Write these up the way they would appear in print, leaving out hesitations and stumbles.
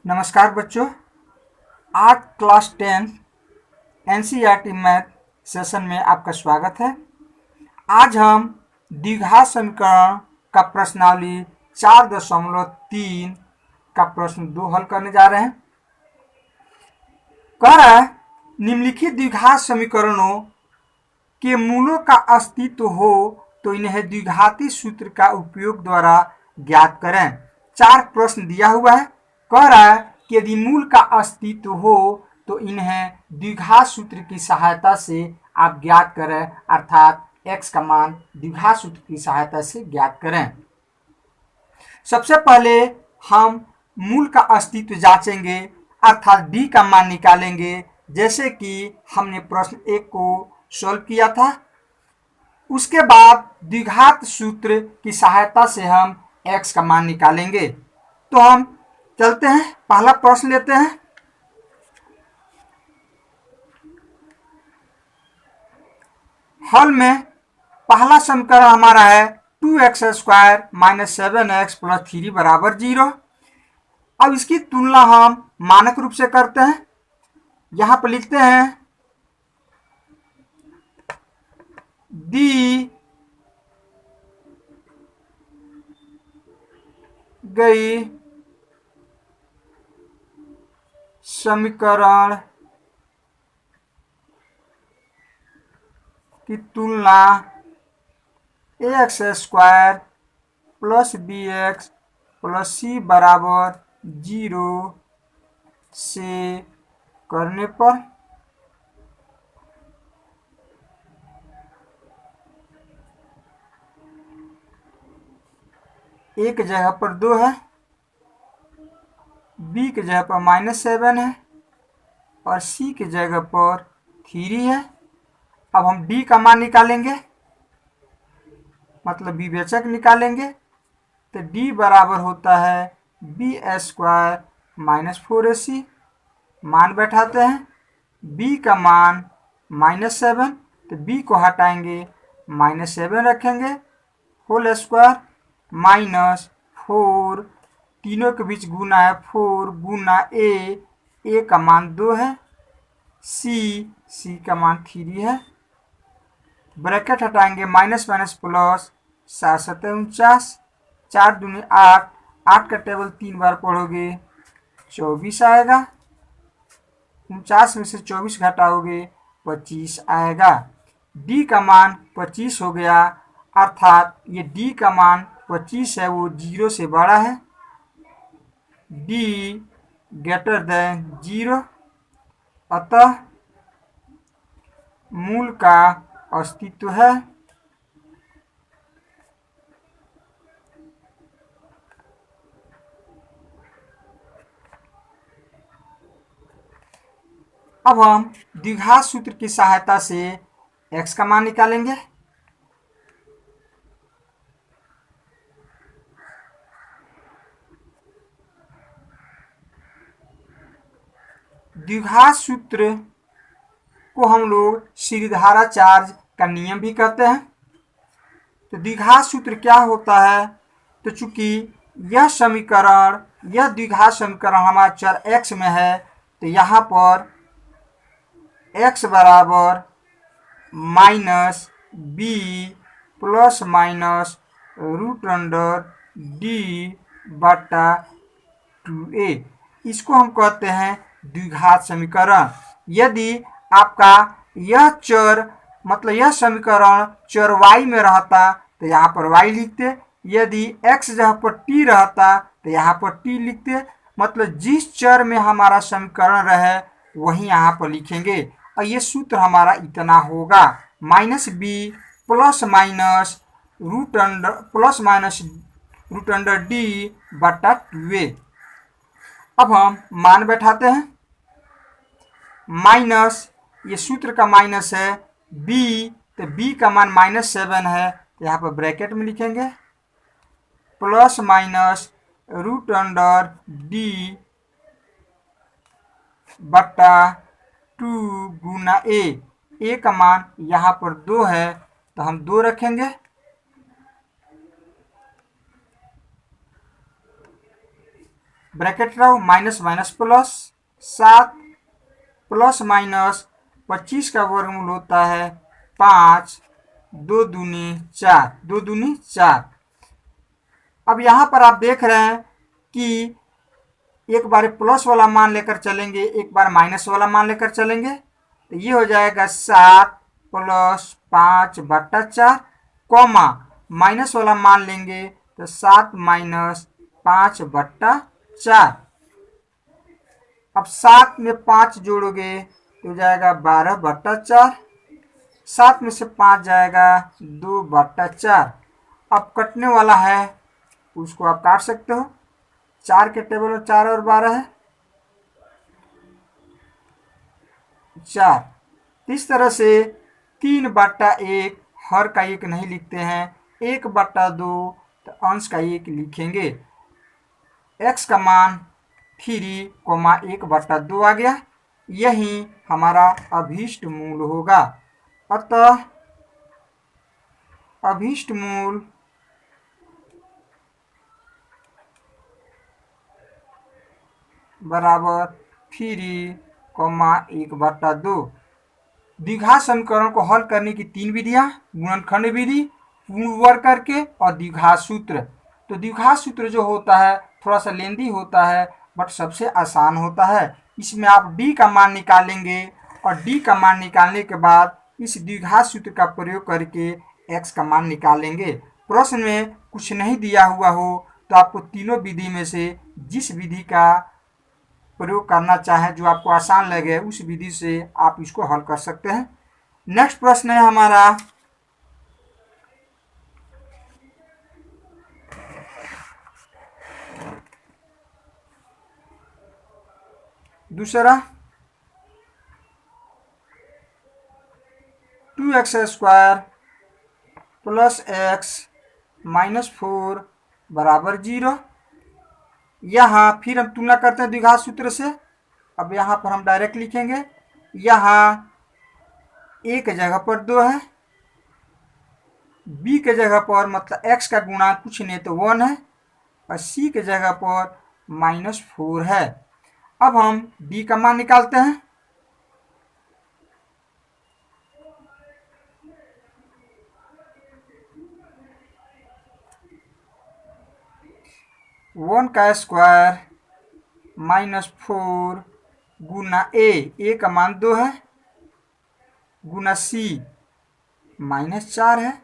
नमस्कार बच्चों, आज क्लास 10 एनसीईआरटी मैथ सेशन में आपका स्वागत है। आज हम द्विघात समीकरण का प्रश्नावली 4.3 का प्रश्न 2 हल करने जा रहे हैं। कह रहा है निम्नलिखित द्विघात समीकरणों के मूलों का अस्तित्व हो तो इन्हें द्विघाती सूत्र का उपयोग द्वारा ज्ञात करें। 4 प्रश्न दिया हुआ है। कह रहा है कि यदि मूल का अस्तित्व हो तो इन्हें द्विघात सूत्र की सहायता से आप ज्ञात करें, अर्थात x का मान द्विघात सूत्र की सहायता से ज्ञात करें। सबसे पहले हम मूल का अस्तित्व जांचेंगे, अर्थात d का मान निकालेंगे, जैसे कि हमने प्रश्न 1 को सॉल्व किया था। उसके बाद द्विघात सूत्र की सहायता से हम x का मान निकालेंगे। तो हम चलते हैं, पहला प्रश्न लेते हैं। हल में पहला समीकरण हमारा है 2x² - 7x + 3 = 0। अब इसकी तुलना हम मानक रूप से करते हैं। यहां पर लिखते हैं दी गई समीकरण की तुलना ax² + bx + c = 0 से करने पर a की जगह पर 2 है, b की जगह पर -7 है और c की जगह पर 3 है। अब हम d का मान निकालेंगे, मतलब विवेचक निकालेंगे। तो d बराबर होता है b² - 4ac। मान बैठाते हैं, b का मान -7, तो b को हटाएंगे, -7 रखेंगे, होल स्क्वायर -4, तीनों के बीच गुना है 4 गुना a का मान 2 है, c का मान 3 है। ब्रैकेट हटाएंगे, माइनस माइनस प्लस, 7 7 49, 4 दूनी 8, 8 का टेबल 3 बार पढ़ोगे 24 आएगा। 49 में से 24 घटाओगे 25 आएगा। d का मान 25 हो गया, अर्थात ये d का मान 25 है, वो 0 से बड़ा है। d > 0, अतः मूल का अस्तित्व है। अब हम द्विघात सूत्र की सहायता से x का मान निकालेंगे। द्विघात सूत्र को हम लोग श्रीधाराचार्य का नियम भी कहते हैं। तो द्विघात सूत्र क्या होता है? तो चूंकि यह द्विघात समीकरण हमारा चर x में है, तो यहाँ पर x बराबर -b + -√d/2a, इसको हम कहते हैं द्विघात समीकरण। यदि आपका यह चर मतलब यह समीकरण चर y में रहता तो यहाँ पर y लिखते, यदि x जगह पर t रहता तो यहाँ पर t लिखते। मतलब जिस चर में हमारा समीकरण रहे वही यहाँ पर लिखेंगे। और ये सूत्र हमारा इतना होगा, -b ±√d/2a। अब हम मान बैठाते हैं। माइनस, ये सूत्र का माइनस है, b, तो b का मान -7 है, तो यहाँ पर ब्रैकेट में लिखेंगे, ±√d/2 गुना a का मान यहाँ पर 2 है, तो हम 2 रखेंगे, ब्रैकेट रहो, minus minus plus 7 plus minus 25 का वर्गमूल होता है 5, 2 दूनी 4, 2 दूनी 4। अब यहाँ पर आप देख रहे हैं कि एक बार प्लस वाला मान लेकर चलेंगे, एक बार माइनस वाला मान लेकर चलेंगे, तो ये हो जाएगा 7 प्लस 5 बट्टा 4, कॉमा माइनस वाला मान लेंगे तो 7 माइनस 5 बट्टा 4। अब 7 में 5 जोड़ोगे तो हो जाएगा 12 बट्टा 4, 7 में से 5 जाएगा 2 बट्टा 4। अब कटने वाला है, उसको आप काट सकते हो, 4 के टेबल में 4 और 12 है 4। इस तरह से 3 बट्टा 1 हर का 1 नहीं लिखते हैं, 1 बट्टा 2 तो अंश का 1 लिखेंगे। x का मान 3, 1 बट्टा 2 आ गया, यही हमारा अभीष्ट मूल होगा। अतः अभीष्ट मूल बराबर 3, 1 बट्टा 2। द्विघात समीकरण को हल करने की 3 विधियां, गुणनखंड विधि, पूर्ण वर्ग करके और द्विघात सूत्र। तो द्विघात सूत्र जो होता है थोड़ा सा लेंदी होता है बट सबसे आसान होता है। इसमें आप d का मान निकालेंगे और d का मान निकालने के बाद इस द्विघात सूत्र का प्रयोग करके x का मान निकालेंगे। प्रश्न में कुछ नहीं दिया हुआ हो तो आपको तीनों विधि में से जिस विधि का प्रयोग करना चाहे, जो आपको आसान लगे, उस विधि से आप इसको हल कर सकते हैं। नेक्स्ट प्रश्न है हमारा दूसरा, 2x² प्लस x माइनस 4 बराबर 0। यहाँ फिर हम तुलना करते हैं द्विघात सूत्र से। अब यहाँ पर हम डायरेक्ट लिखेंगे, यहाँ a के जगह पर 2 है, b के जगह पर मतलब x का गुणांक कुछ नहीं तो 1 है और c के जगह पर -4 है। अब हम d का मान निकालते हैं। वन का स्क्वायर -4 गुना a का मान 2 है, गुना c -4 है।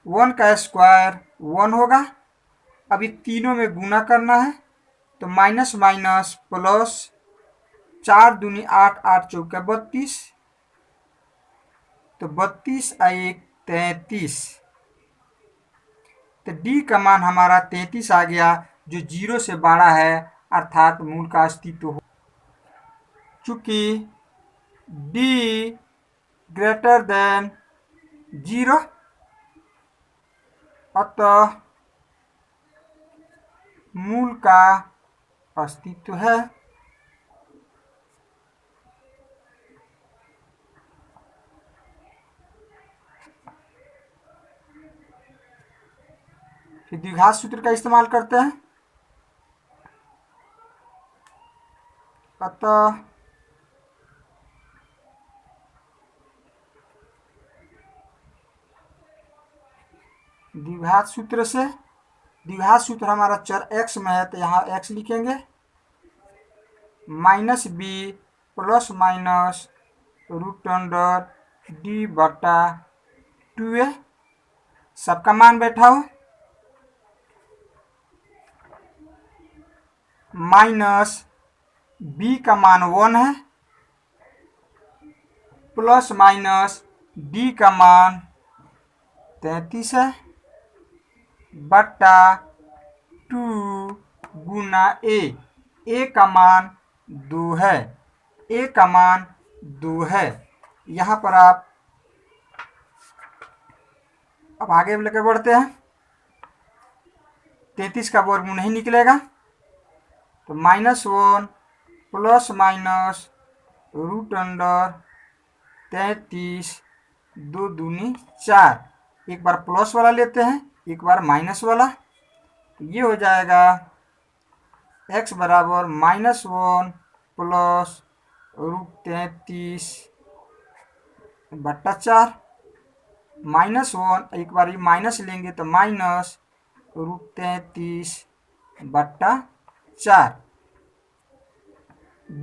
1 का स्क्वायर 1 होगा। अभी तीनों में गुना करना है तो माइनस माइनस प्लस 4 दूनी 8, 8 चौका 32, तो 32 और 1 33। तो d का मान हमारा 33 आ गया, जो 0 से बड़ा है, अर्थात मूल का अस्तित्व हो। चूंकि d ग्रेटर देन 0, अतः मूल का अस्तित्व है। फिर द्विघात सूत्र का इस्तेमाल करते हैं। अतः द्विघात सूत्र से, द्विघात सूत्र हमारा चर x में है तो यहाँ x लिखेंगे, -b प्लस माइनस √d बटा 2a, सबका मान बैठा हो, माइनस b का मान 1 है, प्लस माइनस d का मान 33 है, बटा 2 गुना a का मान 2 है, a का मान 2 है। यहाँ पर आप अब आगे लेकर बढ़ते हैं। 33 का वर्गमूल नहीं निकलेगा तो -1 प्लस माइनस √33, 2 दूनी 4। एक बार प्लस वाला लेते हैं, एक बार माइनस वाला, ये हो जाएगा x बराबर -1 प्लस √33/4 -1 एक बार ये माइनस लेंगे तो -√33/4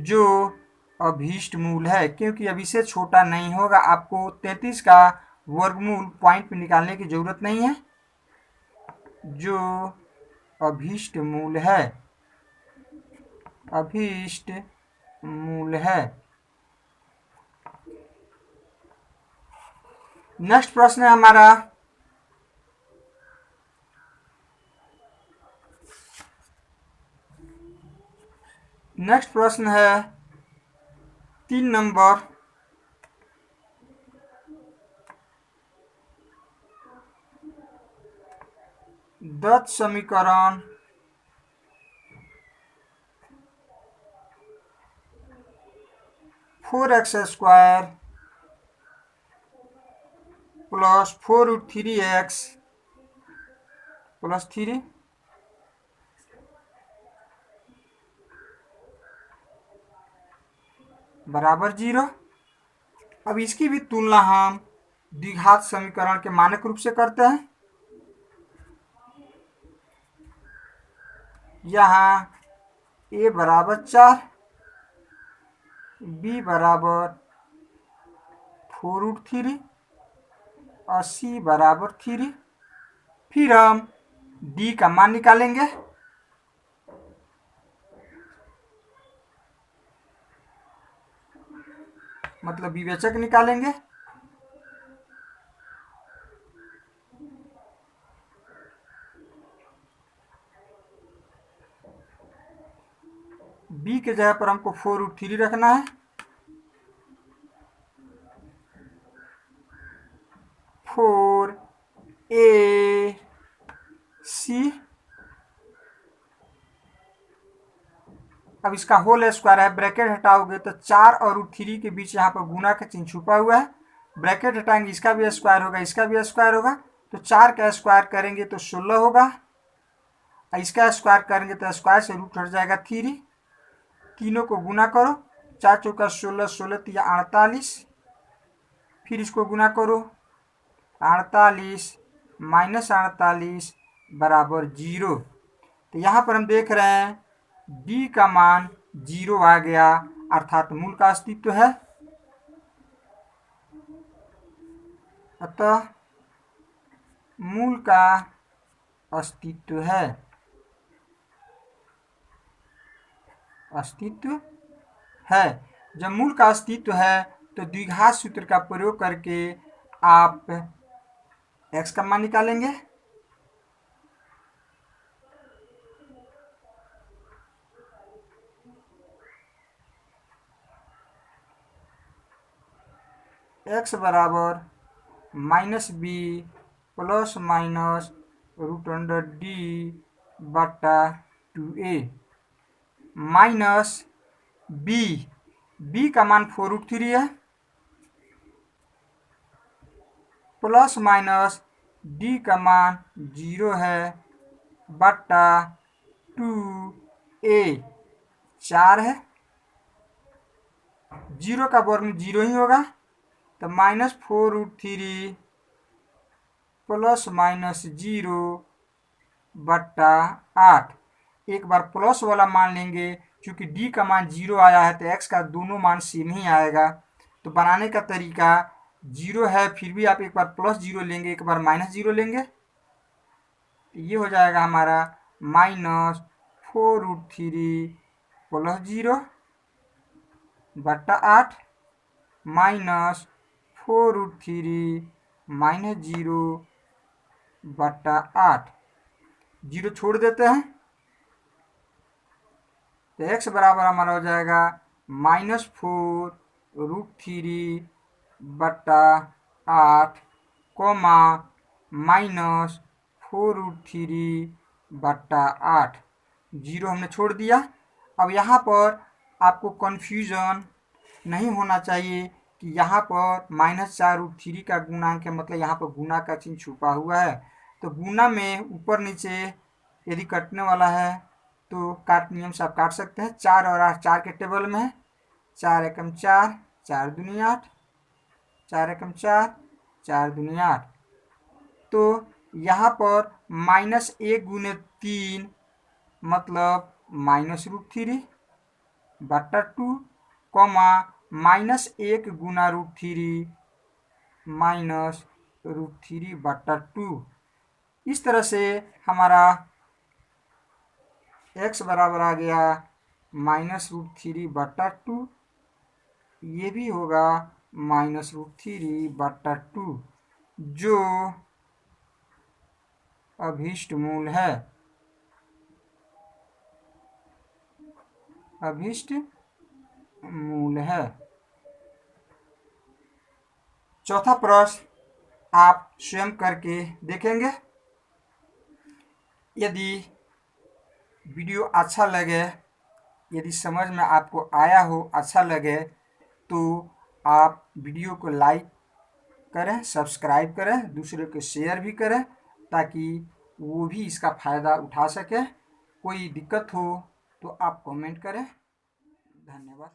जो अभीष्ट मूल है, क्योंकि अब इससे छोटा नहीं होगा। आपको 33 का वर्गमूल पॉइंट पे निकालने की जरूरत नहीं है। जो अभीष्ट मूल है, अभीष्ट मूल है। नेक्स्ट प्रश्न है हमारा है 3 नंबर। दत्त समीकरण (4x² प्लस 4√3x प्लस 3 बराबर 0। अब इसकी भी तुलना हम द्विघात समीकरण के मानक रूप से करते हैं। यहाँ a बराबर 4, b बराबर 4√3 और c बराबर 3। फिर हम d का मान निकालेंगे। मतलब विवेचक निकालेंगे। b के जगह पर हमको 4√3 रखना है। 4ac, अब इसका होल स्क्वायर है, ब्रैकेट हटाओगे तो 4 और √3 के बीच यहाँ पर गुना का चिन्ह छुपा हुआ है। ब्रैकेट हटाएंगे, इसका भी स्क्वायर होगा, इसका भी स्क्वायर होगा, तो 4 का स्क्वायर करेंगे तो 16 होगा। इसका स्क्वायर करेंगे तो स्क्वायर से रूट हट जाएगा 3। तीनों को गुना करो, 4 चौका 16, 16 तिया 48। फिर इसको गुना करो, 48 माइनस 48 बराबर 0। तो यहाँ पर हम देख रहे हैं d का मान 0 आ गया, अर्थात मूल का अस्तित्व है। अतः मूल का अस्तित्व है, अस्तित्व है। जब मूल का अस्तित्व है तो द्विघात सूत्र का प्रयोग करके आप x का मान निकालेंगे। x बराबर -b plus minus √d/2a minus b का मान 4√3 है, प्लस माइनस d का मान 0 है बटा 2a 4 है। 0 का वर्ग 0 ही होगा, तो -4√3 प्लस माइनस 0 बटा 8। एक बार प्लस वाला मान लेंगे, क्योंकि d का मान 0 आया है तो x का दोनों मान सेम ही आएगा। तो बनाने का तरीका 0 है, फिर भी आप एक बार प्लस 0 लेंगे, एक बार -0 लेंगे, तो ये हो जाएगा हमारा -4√3 प्लस 0 बटा 8 माइनस 4√3 माइनस 0 बटा 8। 0 छोड़ देते हैं तो x बराबर हमारा हो जाएगा -4√3 बटा 8 कोमा -4√3 बटा 8। 0 हमने छोड़ दिया। अब यहाँ पर आपको कन्फ्यूजन नहीं होना चाहिए कि यहाँ पर -4√3 का गुणांक है, मतलब यहाँ पर गुना का चिन्ह छुपा हुआ है। तो गुना में ऊपर नीचे यदि कटने वाला है तो काट नियम से आप काट सकते हैं। 4 और 8 4 के टेबल में है। 4 एकम 4, 4 दूनी 8, 4 एकम 4, 4 दूनी 8। तो यहाँ पर -1 गुने 3 मतलब -√3 बटा 2, कॉमा -1 गुना √3 -√3 बटा 2। इस तरह से हमारा x बराबर आ गया -√3 बटा 2, ये भी होगा -√3 बटा 2, जो अभीष्ट मूल है। अभीष्ट मूल है। चौथा प्रश्न आप स्वयं करके देखेंगे। यदि वीडियो अच्छा लगे, यदि समझ में आपको आया हो, अच्छा लगे, तो आप वीडियो को लाइक करें, सब्सक्राइब करें, दूसरे को शेयर भी करें, ताकि वो भी इसका फ़ायदा उठा सके। कोई दिक्कत हो तो आप कमेंट करें। धन्यवाद।